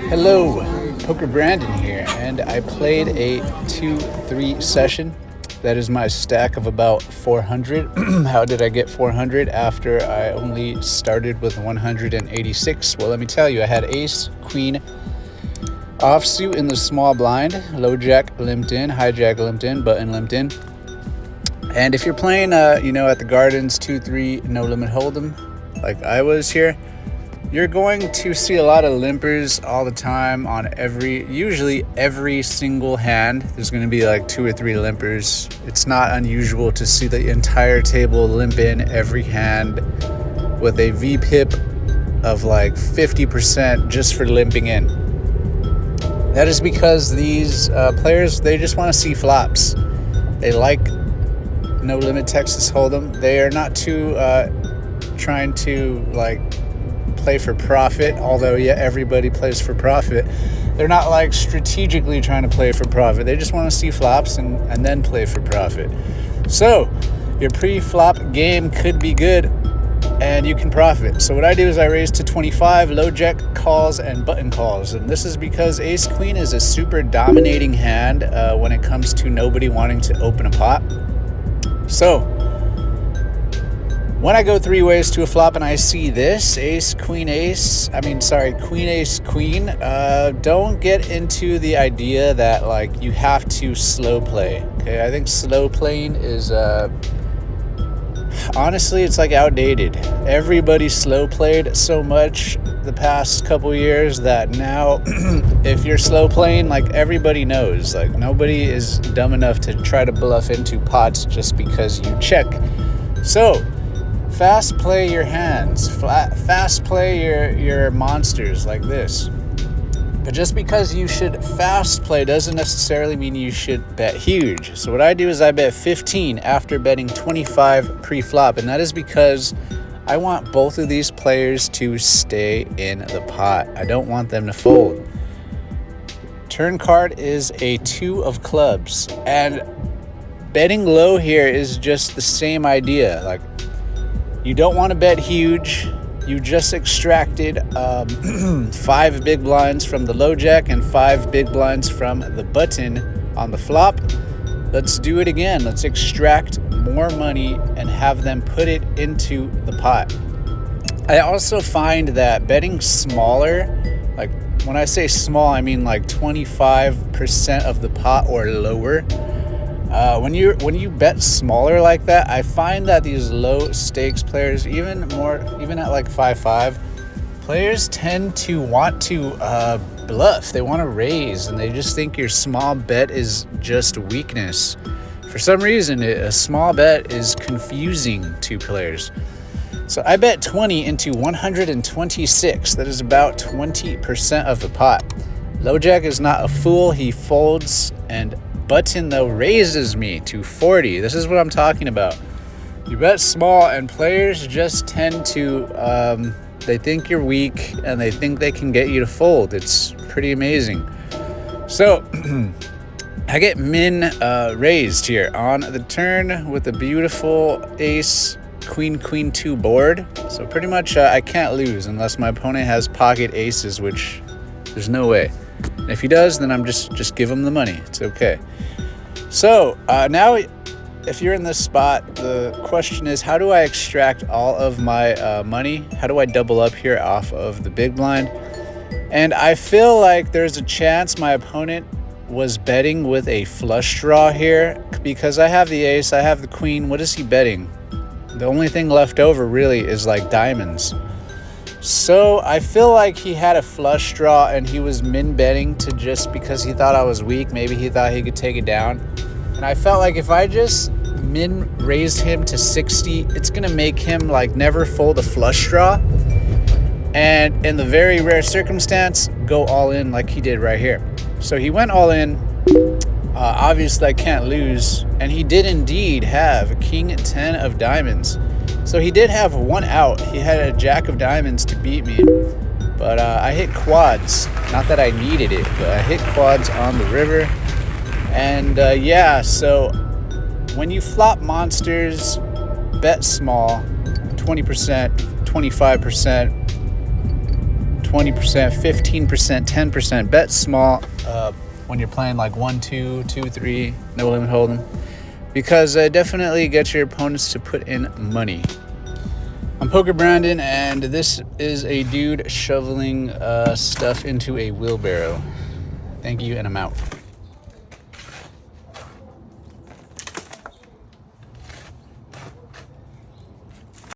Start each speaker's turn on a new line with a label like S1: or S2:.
S1: Hello, Pokerbrandon here, and I played a 2-3 session. That is my stack of about 400. How did I get 400 after I only started with 186? Well, let me tell you, I had ace, queen, offsuit in the small blind, low jack limped in, hijack limped in, button limped in. And if you're playing, at the Gardens 2-3 no limit hold'em, like I was here, you're going to see a lot of limpers all the time on usually every single hand. There's going to be like 2 or 3 limpers. It's not unusual to see the entire table limp in every hand with a VPIP of like 50% just for limping in. That is because these players, they just want to see flops. They like no limit Texas Hold'em. They are not too trying to play for profit, although everybody plays for profit. They're not like strategically trying to play for profit. They just want to see flops and then play for profit. So your pre-flop game could be good and you can profit. So what I do is I raise to 25, low jack calls and button calls. And this is because ace queen is a super dominating hand when it comes to nobody wanting to open a pot. So when I go 3 ways to a flop and I see this, ace, queen, ace, queen, ace, queen, don't get into the idea that you have to slow play. Okay, I think slow playing is, honestly, it's outdated. Everybody slow played so much the past couple years that now if you're slow playing, everybody knows. Nobody is dumb enough to try to bluff into pots just because you check. So fast play your hands, fast play your monsters like this. But just because you should fast play doesn't necessarily mean you should bet huge. So what I do is I bet 15 after betting 25 pre-flop, and that is because I want both of these players to stay in the pot. I don't want them to fold. Turn card is a 2 of clubs, and betting low here is just the same idea. You don't want to bet huge. You just extracted 5 big blinds from the low jack and 5 big blinds from the button on the flop. Let's do it again. Let's extract more money and have them put it into the pot. I also find that betting smaller, when I say small, I mean 25% of the pot or lower. When you bet smaller like that, I find that these low stakes players, even at 5-5, players tend to want to bluff. They want to raise, and they just think your small bet is just weakness. For some reason, a small bet is confusing to players. So I bet 20 into 126. That is about 20% of the pot. Low jack is not a fool. He folds, and button though raises me to 40. This is what I'm talking about. You bet small and players just tend to they think you're weak and they think they can get you to fold. It's pretty amazing. So I get min raised here on the turn with a beautiful ace queen 2 board. So pretty much I can't lose unless my opponent has pocket aces, which there's no way. And if he does, then I'm just give him the money. It's okay. So now, if you're in this spot, the question is, how do I extract all of my money? How do I double up here off of the big blind? And I feel like there's a chance my opponent was betting with a flush draw here because I have the ace, I have the queen. What is he betting? The only thing left over really is diamonds. So I feel like he had a flush draw and he was min betting to just because he thought I was weak. Maybe he thought he could take it down. And I felt like if I just min raised him to 60, it's going to make him never fold a flush draw. And in the very rare circumstance, go all in like he did right here. So he went all in. Obviously I can't lose. And he did indeed have a king 10 of diamonds. So he did have one out. He had a jack of diamonds to beat me, but I hit quads. Not that I needed it, but I hit quads on the river. And so when you flop monsters, bet small, 20%, 25%, 20%, 15%, 10%. Bet small when you're playing like 1, 2, 2, 3, no limit hold'em, because definitely get your opponents to put in money. I'm Pokerbrandon, and this is a dude shoveling stuff into a wheelbarrow. Thank you, and I'm out.